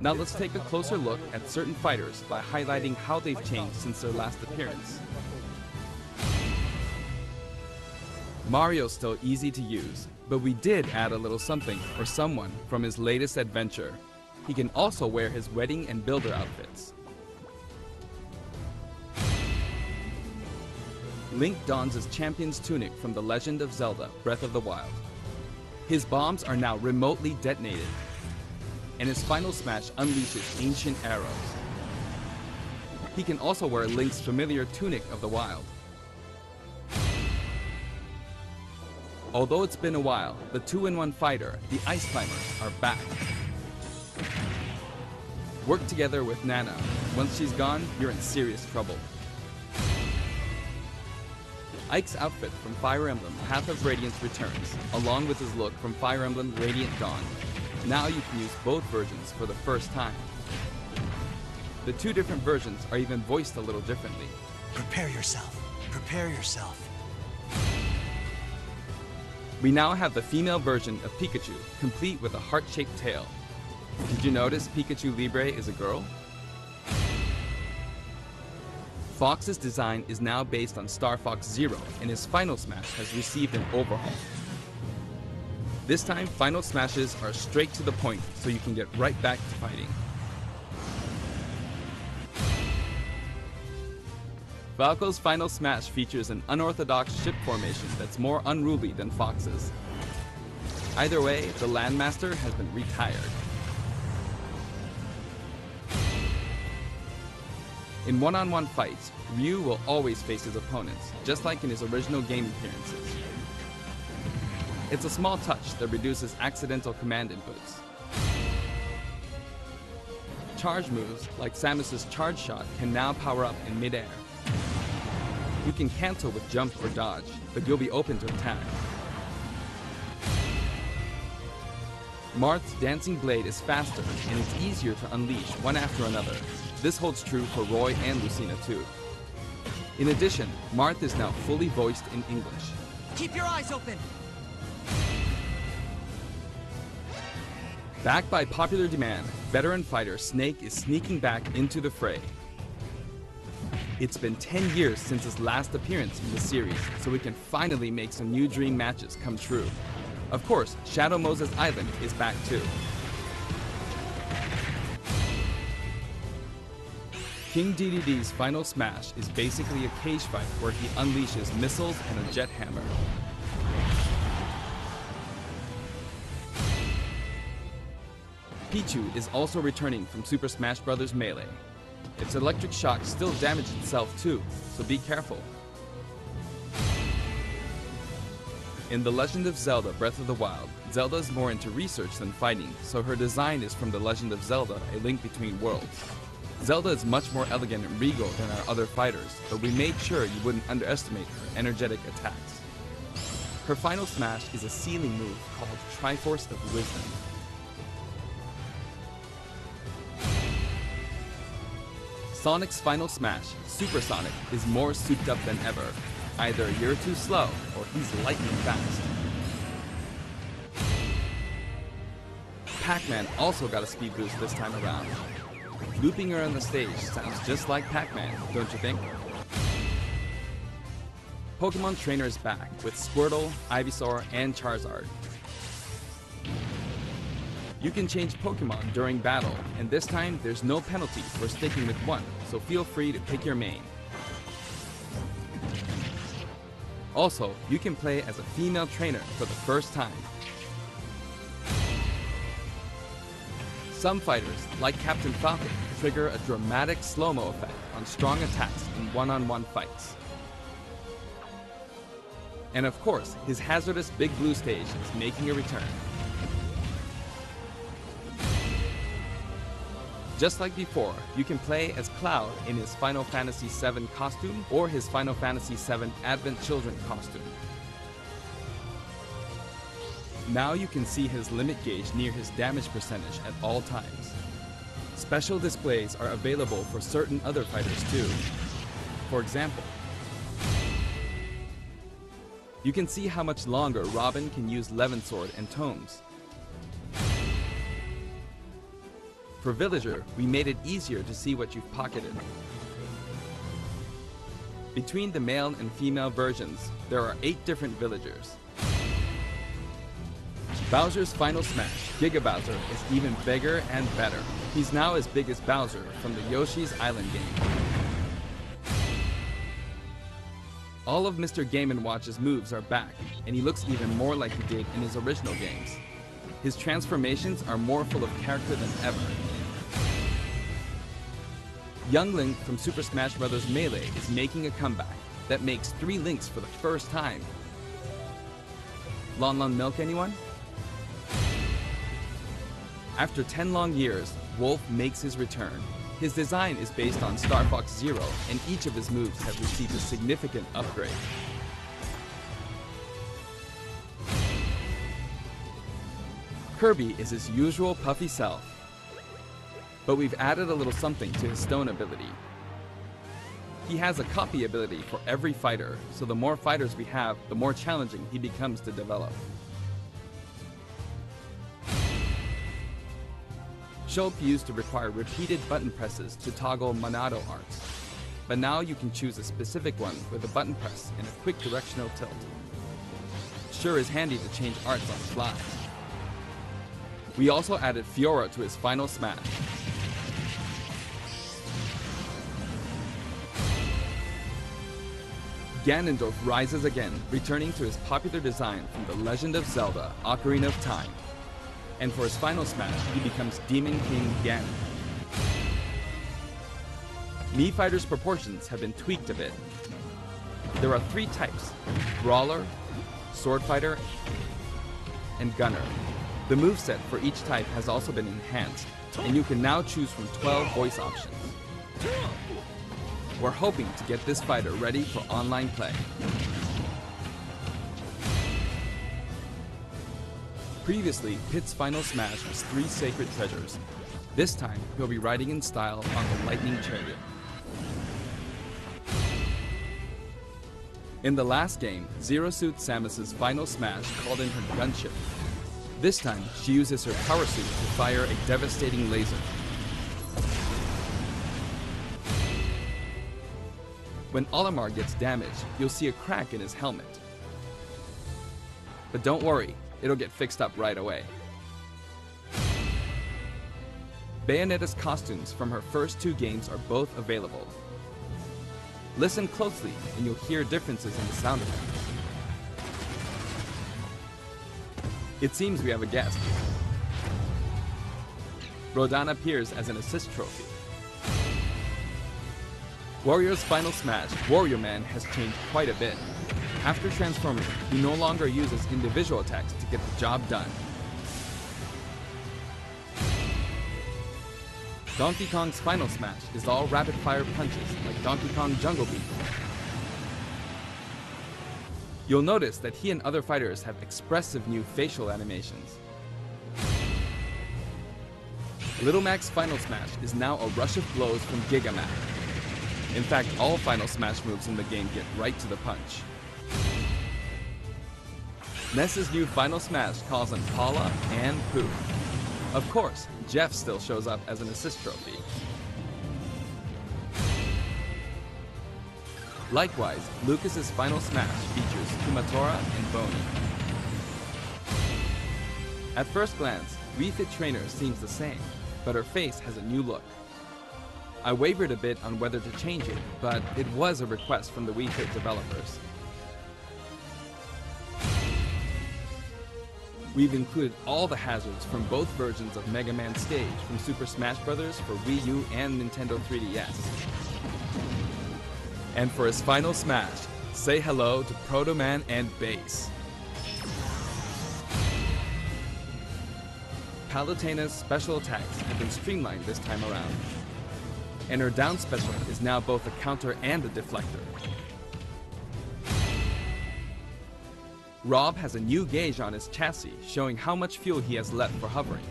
Now let's take a closer look at certain fighters by highlighting how they've changed since their last appearance. Mario's still easy to use, but we did add a little something or someone from his latest adventure. He can also wear his wedding and builder outfits. Link dons his champion's tunic from The Legend of Zelda: Breath of the Wild. His bombs are now remotely detonated, and his final smash unleashes ancient arrows. He can also wear Link's familiar Tunic of the Wild. Although it's been a while, the 2-in-1 fighter, the Ice Climbers, are back. Work together with Nana. Once she's gone, you're in serious trouble. Ike's outfit from Fire Emblem Path of Radiance returns, along with his look from Fire Emblem Radiant Dawn. Now you can use both versions for the first time. The two different versions are even voiced a little differently. Prepare yourself. Prepare yourself. We now have the female version of Pikachu, complete with a heart-shaped tail. Did you notice Pikachu Libre is a girl? Fox's design is now based on Star Fox Zero, and his Final Smash has received an overhaul. This time, Final Smashes are straight to the point, so you can get right back to fighting. Falco's Final Smash features an unorthodox ship formation that's more unruly than Fox's. Either way, the Landmaster has been retired. In one-on-one fights, Ryu will always face his opponents, just like in his original game appearances. It's a small touch that reduces accidental command inputs. Charge moves, like Samus's Charge Shot, can now power up in mid-air. You can cancel with jump or dodge, but you'll be open to attack. Marth's Dancing Blade is faster, and it's easier to unleash one after another. This holds true for Roy and Lucina too. In addition, Marth is now fully voiced in English. Keep your eyes open! Backed by popular demand, veteran fighter Snake is sneaking back into the fray. It's been 10 years since his last appearance in the series, so we can finally make some new dream matches come true. Of course, Shadow Moses Island is back too. King Dedede's Final Smash is basically a cage fight where he unleashes missiles and a jet hammer. Pichu is also returning from Super Smash Bros. Melee. Its electric shock still damages itself too, so be careful. In The Legend of Zelda: Breath of the Wild, Zelda is more into research than fighting, so her design is from The Legend of Zelda: A Link Between Worlds. Zelda is much more elegant and regal than our other fighters, but we made sure you wouldn't underestimate her energetic attacks. Her final smash is a ceiling move called Triforce of Wisdom. Sonic's final smash, Super Sonic, is more souped up than ever. Either you're too slow, or he's lightning fast. Pac-Man also got a speed boost this time around. Looping her on the stage sounds just like Pac-Man, don't you think? Pokemon Trainer is back with Squirtle, Ivysaur, and Charizard. You can change Pokemon during battle, and this time there's no penalty for sticking with one, so feel free to pick your main. Also, you can play as a female trainer for the first time. Some fighters, like Captain Falcon, trigger a dramatic slow-mo effect on strong attacks in one-on-one fights. And of course, his hazardous Big Blue stage is making a return. Just like before, you can play as Cloud in his Final Fantasy VII costume or his Final Fantasy VII Advent Children costume. Now you can see his limit gauge near his damage percentage at all times. Special displays are available for certain other fighters too. For example, you can see how much longer Robin can use Levin Sword and Tomes. For Villager, we made it easier to see what you've pocketed. Between the male and female versions, there are 8 different villagers. Bowser's Final Smash, Giga Bowser, is even bigger and better. He's now as big as Bowser from the Yoshi's Island game. All of Mr. Game & Watch's moves are back, and he looks even more like he did in his original games. His transformations are more full of character than ever. Young Link from Super Smash Bros. Melee is making a comeback that makes 3 Links for the first time. Lon Lon Milk, anyone? After 10 long years, Wolf makes his return. His design is based on Star Fox Zero, and each of his moves have received a significant upgrade. Kirby is his usual puffy self, but we've added a little something to his stone ability. He has a copy ability for every fighter, so the more fighters we have, the more challenging he becomes to develop. Shulk used to require repeated button presses to toggle Monado arts, but now you can choose a specific one with a button press and a quick directional tilt. Sure is handy to change arts on the fly. We also added Fiora to his Final Smash. Ganondorf rises again, returning to his popular design from The Legend of Zelda: Ocarina of Time. And for his Final Smash, he becomes Demon King Ganon. Mii Fighter's proportions have been tweaked a bit. There are 3 types: Brawler, Sword Fighter, and Gunner. The moveset for each type has also been enhanced, and you can now choose from 12 voice options. We're hoping to get this fighter ready for online play. Previously, Pit's Final Smash was 3 sacred treasures. This time, he'll be riding in style on the Lightning Chariot. In the last game, Zero Suit Samus's Final Smash called in her gunship. This time, she uses her power suit to fire a devastating laser. When Olimar gets damaged, you'll see a crack in his helmet. But don't worry, it'll get fixed up right away. Bayonetta's costumes from her first 2 games are both available. Listen closely and you'll hear differences in the sound effects. It seems we have a guest. Rodan appears as an assist trophy. Wario's Final Smash, Wario Man, has changed quite a bit. After transforming, he no longer uses individual attacks to get the job done. Donkey Kong's Final Smash is all rapid-fire punches like Donkey Kong Jungle Beat. You'll notice that he and other fighters have expressive new facial animations. Little Mac's Final Smash is now a rush of blows from Giga Mac. In fact, all Final Smash moves in the game get right to the punch. Ness's new Final Smash calls on Paula and Pooh. Of course, Jeff still shows up as an assist trophy. Likewise, Lucas's Final Smash features Kumatora and Boney. At first glance, Wii Fit Trainer seems the same, but her face has a new look. I wavered a bit on whether to change it, but it was a request from the Wii Fit developers. We've included all the hazards from both versions of Mega Man Stage from Super Smash Bros. For Wii U and Nintendo 3DS. And for his Final Smash, say hello to Proto Man and Bass. Palutena's special attacks have been streamlined this time around. And her down special is now both a counter and a deflector. Rob has a new gauge on his chassis, showing how much fuel he has left for hovering.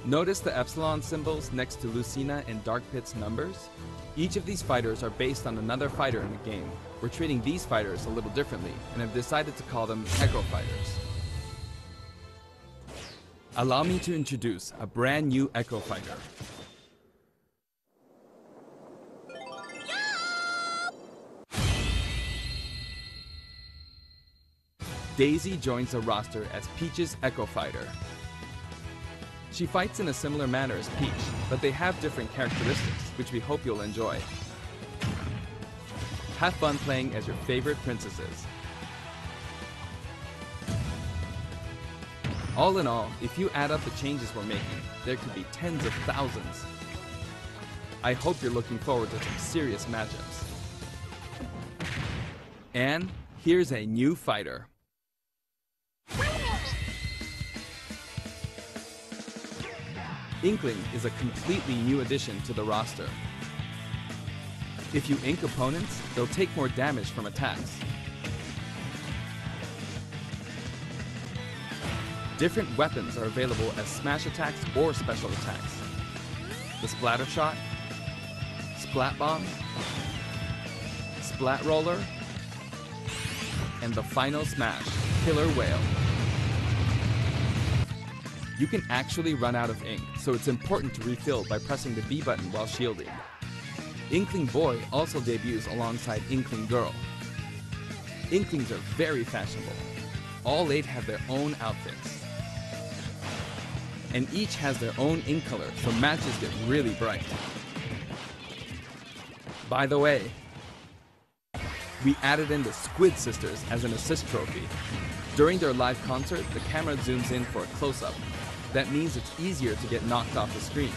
Notice the epsilon symbols next to Lucina and Dark Pit's numbers? Each of these fighters are based on another fighter in the game. We're treating these fighters a little differently, and have decided to call them Echo Fighters. Allow me to introduce a brand new Echo Fighter. Daisy joins the roster as Peach's Echo Fighter. She fights in a similar manner as Peach, but they have different characteristics, which we hope you'll enjoy. Have fun playing as your favorite princesses. All in all, if you add up the changes we're making, there could be tens of thousands. I hope you're looking forward to some serious matchups. And here's a new fighter. Inkling is a completely new addition to the roster. If you ink opponents, they'll take more damage from attacks. Different weapons are available as smash attacks or special attacks. The Splatter Shot, Splat Bomb, Splat Roller, and the final smash, Killer Whale. You can actually run out of ink, so it's important to refill by pressing the B button while shielding. Inkling Boy also debuts alongside Inkling Girl. Inklings are very fashionable. All 8 have their own outfits. And each has their own ink color, so matches get really bright. By the way, we added in the Squid Sisters as an assist trophy. During their live concert, the camera zooms in for a close-up. That means it's easier to get knocked off the screen.